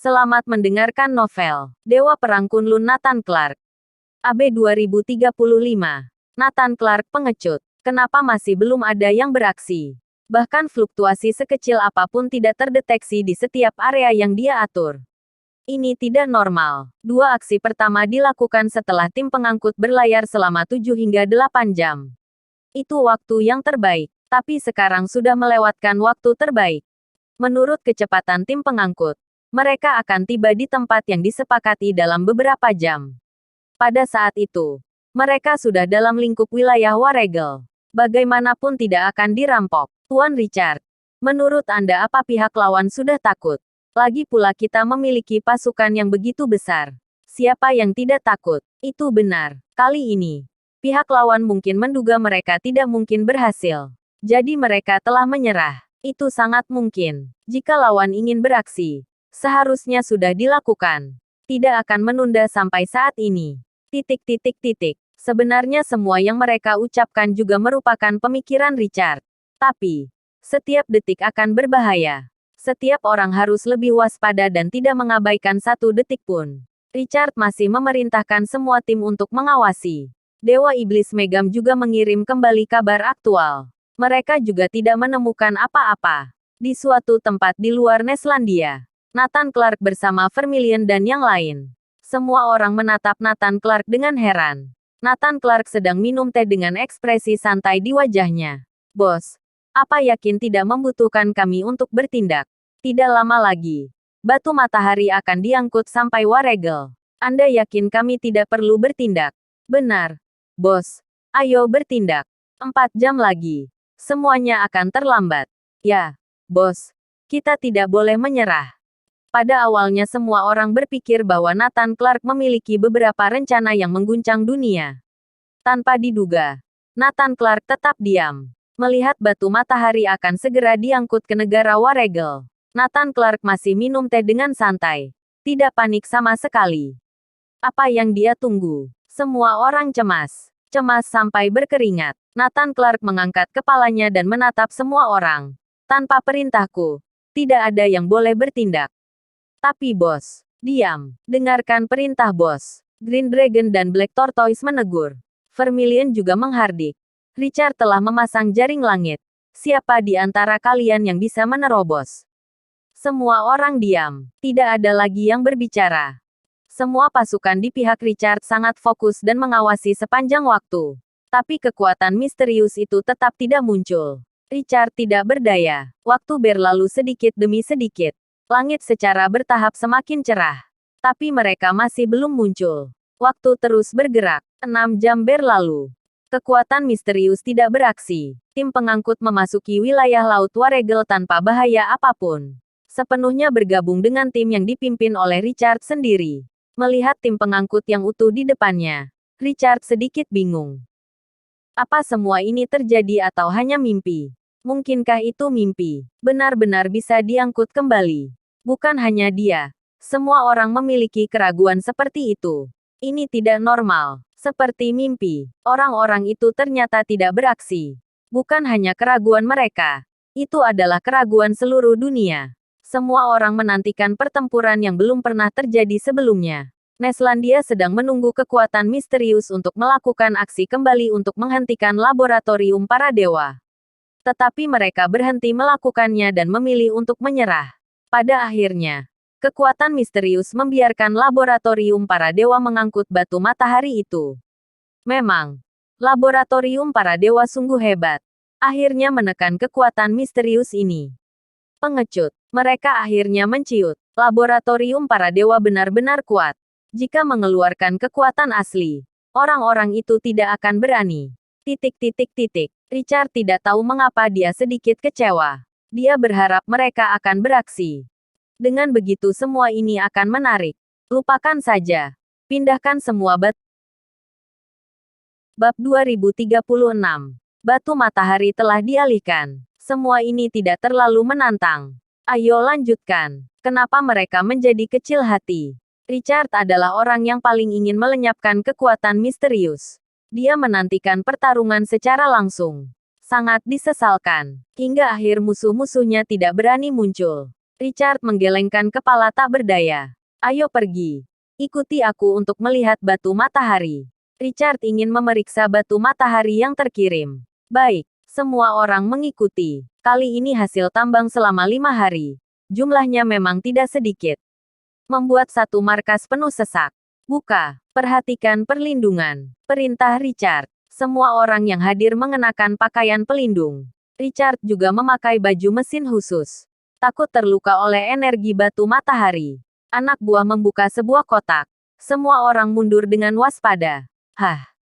Selamat mendengarkan novel Dewa Perang Kunlun Nathan Clark. AB 2035. Nathan Clark pengecut. Kenapa masih belum ada yang beraksi? Bahkan fluktuasi sekecil apapun tidak terdeteksi di setiap area yang dia atur. Ini tidak normal. Dua aksi pertama dilakukan setelah tim pengangkut berlayar selama 7 hingga 8 jam. Itu waktu yang terbaik. Tapi sekarang sudah melewatkan waktu terbaik. Menurut kecepatan tim pengangkut, mereka akan tiba di tempat yang disepakati dalam beberapa jam. Pada saat itu, mereka sudah dalam lingkup wilayah Waregel. Bagaimanapun tidak akan dirampok. Tuan Richard, menurut Anda apa pihak lawan sudah takut? Lagi pula kita memiliki pasukan yang begitu besar. Siapa yang tidak takut? Itu benar. Kali ini, pihak lawan mungkin menduga mereka tidak mungkin berhasil. Jadi mereka telah menyerah. Itu sangat mungkin. Jika lawan ingin beraksi, seharusnya sudah dilakukan. Tidak akan menunda sampai saat ini. Sebenarnya semua yang mereka ucapkan juga merupakan pemikiran Richard. Tapi, setiap detik akan berbahaya. Setiap orang harus lebih waspada dan tidak mengabaikan satu detik pun. Richard masih memerintahkan semua tim untuk mengawasi. Dewa Iblis Megam juga mengirim kembali kabar aktual. Mereka juga tidak menemukan apa-apa di suatu tempat di luar Neslandia. Nathan Clark bersama Vermilion dan yang lain. Semua orang menatap Nathan Clark dengan heran. Nathan Clark sedang minum teh dengan ekspresi santai di wajahnya. Bos, apa yakin tidak membutuhkan kami untuk bertindak? Tidak lama lagi, batu matahari akan diangkut sampai Waregel. Anda yakin kami tidak perlu bertindak? Benar, bos. Ayo bertindak. 4 jam lagi. Semuanya akan terlambat. Ya, bos. Kita tidak boleh menyerah. Pada awalnya semua orang berpikir bahwa Nathan Clark memiliki beberapa rencana yang mengguncang dunia. Tanpa diduga, Nathan Clark tetap diam. Melihat batu matahari akan segera diangkut ke negara Waregel, Nathan Clark masih minum teh dengan santai. Tidak panik sama sekali. Apa yang dia tunggu? Semua orang cemas. Cemas sampai berkeringat. Nathan Clark mengangkat kepalanya dan menatap semua orang. Tanpa perintahku, tidak ada yang boleh bertindak. Tapi bos, diam. Dengarkan perintah bos. Green Dragon dan Black Tortoise menegur. Vermilion juga menghardik. Richard telah memasang jaring langit. Siapa di antara kalian yang bisa menerobos? Semua orang diam. Tidak ada lagi yang berbicara. Semua pasukan di pihak Richard sangat fokus dan mengawasi sepanjang waktu. Tapi kekuatan misterius itu tetap tidak muncul. Richard tidak berdaya. Waktu berlalu sedikit demi sedikit. Langit secara bertahap semakin cerah. Tapi mereka masih belum muncul. Waktu terus bergerak. 6 jam berlalu. Kekuatan misterius tidak beraksi. Tim pengangkut memasuki wilayah Laut Waregel tanpa bahaya apapun. Sepenuhnya bergabung dengan tim yang dipimpin oleh Richard sendiri. Melihat tim pengangkut yang utuh di depannya, Richard sedikit bingung. Apa semua ini terjadi atau hanya mimpi? Mungkinkah itu mimpi? Benar-benar bisa diangkut kembali. Bukan hanya dia. Semua orang memiliki keraguan seperti itu. Ini tidak normal. Seperti mimpi. Orang-orang itu ternyata tidak beraksi. Bukan hanya keraguan mereka. Itu adalah keraguan seluruh dunia. Semua orang menantikan pertempuran yang belum pernah terjadi sebelumnya. Neslandia sedang menunggu kekuatan misterius untuk melakukan aksi kembali untuk menghentikan laboratorium para dewa. Tetapi mereka berhenti melakukannya dan memilih untuk menyerah. Pada akhirnya, kekuatan misterius membiarkan laboratorium para dewa mengangkut batu matahari itu. Memang, laboratorium para dewa sungguh hebat. Akhirnya menekan kekuatan misterius ini. Pengecut, mereka akhirnya menciut. Laboratorium para dewa benar-benar kuat. Jika mengeluarkan kekuatan asli, orang-orang itu tidak akan berani. Richard tidak tahu mengapa dia sedikit kecewa. Dia berharap mereka akan beraksi. Dengan begitu semua ini akan menarik. Lupakan saja. Pindahkan semua batu. Bab 2036. Batu matahari telah dialihkan. Semua ini tidak terlalu menantang. Ayo lanjutkan. Kenapa mereka menjadi kecil hati? Richard adalah orang yang paling ingin melenyapkan kekuatan misterius. Dia menantikan pertarungan secara langsung. Sangat disesalkan. Hingga akhir musuh-musuhnya tidak berani muncul. Richard menggelengkan kepala tak berdaya. Ayo pergi. Ikuti aku untuk melihat batu matahari. Richard ingin memeriksa batu matahari yang terkirim. Baik, semua orang mengikuti. Kali ini hasil tambang selama 5 hari. Jumlahnya memang tidak sedikit. Membuat satu markas penuh sesak. Buka. Perhatikan perlindungan. Perintah Richard. Semua orang yang hadir mengenakan pakaian pelindung. Richard juga memakai baju mesin khusus. Takut terluka oleh energi batu matahari. Anak buah membuka sebuah kotak. Semua orang mundur dengan waspada.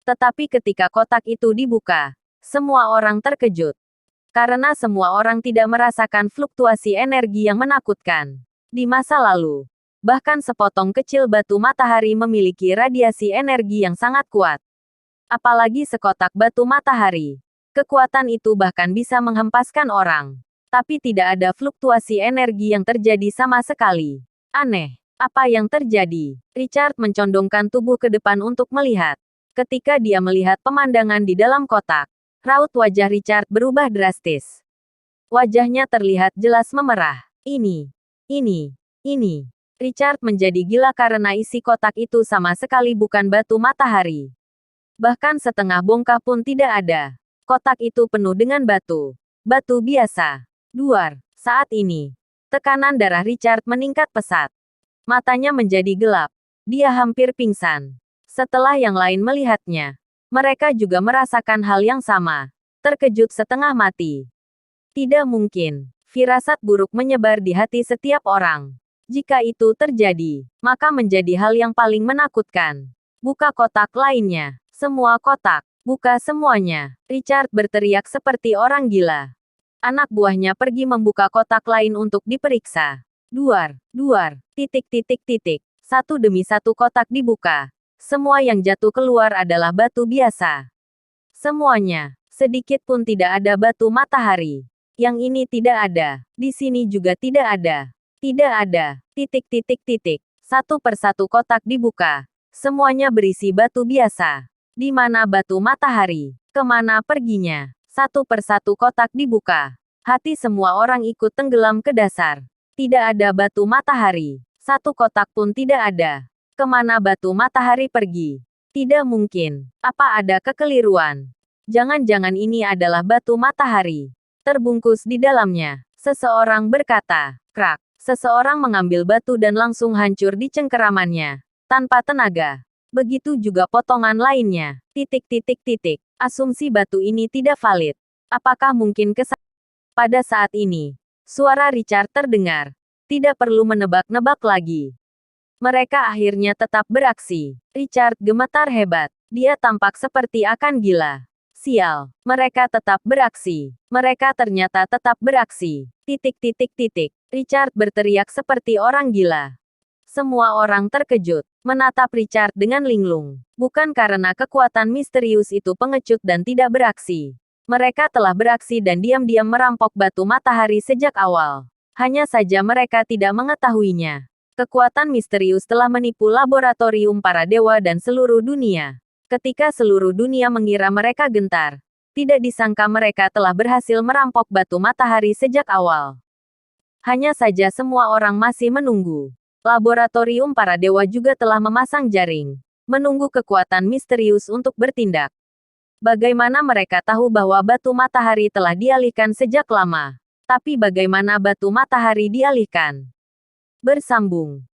Tetapi ketika kotak itu dibuka, semua orang terkejut. Karena semua orang tidak merasakan fluktuasi energi yang menakutkan. Di masa lalu, bahkan sepotong kecil batu matahari memiliki radiasi energi yang sangat kuat. Apalagi sekotak batu matahari. Kekuatan itu bahkan bisa menghempaskan orang. Tapi tidak ada fluktuasi energi yang terjadi sama sekali. Aneh. Apa yang terjadi? Richard mencondongkan tubuh ke depan untuk melihat. Ketika dia melihat pemandangan di dalam kotak, raut wajah Richard berubah drastis. Wajahnya terlihat jelas memerah. Ini. Richard menjadi gila karena isi kotak itu sama sekali bukan batu matahari. Bahkan setengah bongkah pun tidak ada. Kotak itu penuh dengan batu. Batu biasa. Duar. Saat ini, tekanan darah Richard meningkat pesat. Matanya menjadi gelap. Dia hampir pingsan. Setelah yang lain melihatnya, mereka juga merasakan hal yang sama. Terkejut setengah mati. Tidak mungkin. Firasat buruk menyebar di hati setiap orang. Jika itu terjadi, maka menjadi hal yang paling menakutkan. Buka kotak lainnya. Semua kotak. Buka semuanya. Richard berteriak seperti orang gila. Anak buahnya pergi membuka kotak lain untuk diperiksa. Duar. Satu demi satu kotak dibuka. Semua yang jatuh keluar adalah batu biasa. Semuanya. Sedikit pun tidak ada batu matahari. Yang ini tidak ada. Di sini juga tidak ada. Tidak ada. Satu persatu kotak dibuka. Semuanya berisi batu biasa. Di mana batu matahari? Kemana perginya? Satu persatu kotak dibuka. Hati semua orang ikut tenggelam ke dasar. Tidak ada batu matahari. Satu kotak pun tidak ada. Kemana batu matahari pergi? Tidak mungkin. Apa ada kekeliruan? Jangan-jangan ini adalah batu matahari. Terbungkus di dalamnya. Seseorang berkata, krak. Seseorang mengambil batu dan langsung hancur di cengkeramannya. Tanpa tenaga. Begitu juga potongan lainnya. Asumsi batu ini tidak valid. Apakah mungkin pada saat ini, suara Richard terdengar. Tidak perlu menebak-nebak lagi. Mereka akhirnya tetap beraksi. Richard gemetar hebat. Dia tampak seperti akan gila. Sial. Mereka tetap beraksi. Mereka ternyata tetap beraksi. Richard berteriak seperti orang gila. Semua orang terkejut, menatap Richard dengan linglung. Bukan karena kekuatan misterius itu pengecut dan tidak beraksi. Mereka telah beraksi dan diam-diam merampok batu matahari sejak awal. Hanya saja mereka tidak mengetahuinya. Kekuatan misterius telah menipu laboratorium para dewa dan seluruh dunia. Ketika seluruh dunia mengira mereka gentar, tidak disangka mereka telah berhasil merampok batu matahari sejak awal. Hanya saja semua orang masih menunggu. Laboratorium para dewa juga telah memasang jaring, menunggu kekuatan misterius untuk bertindak. Bagaimana mereka tahu bahwa batu matahari telah dialihkan sejak lama? Tapi bagaimana batu matahari dialihkan? Bersambung.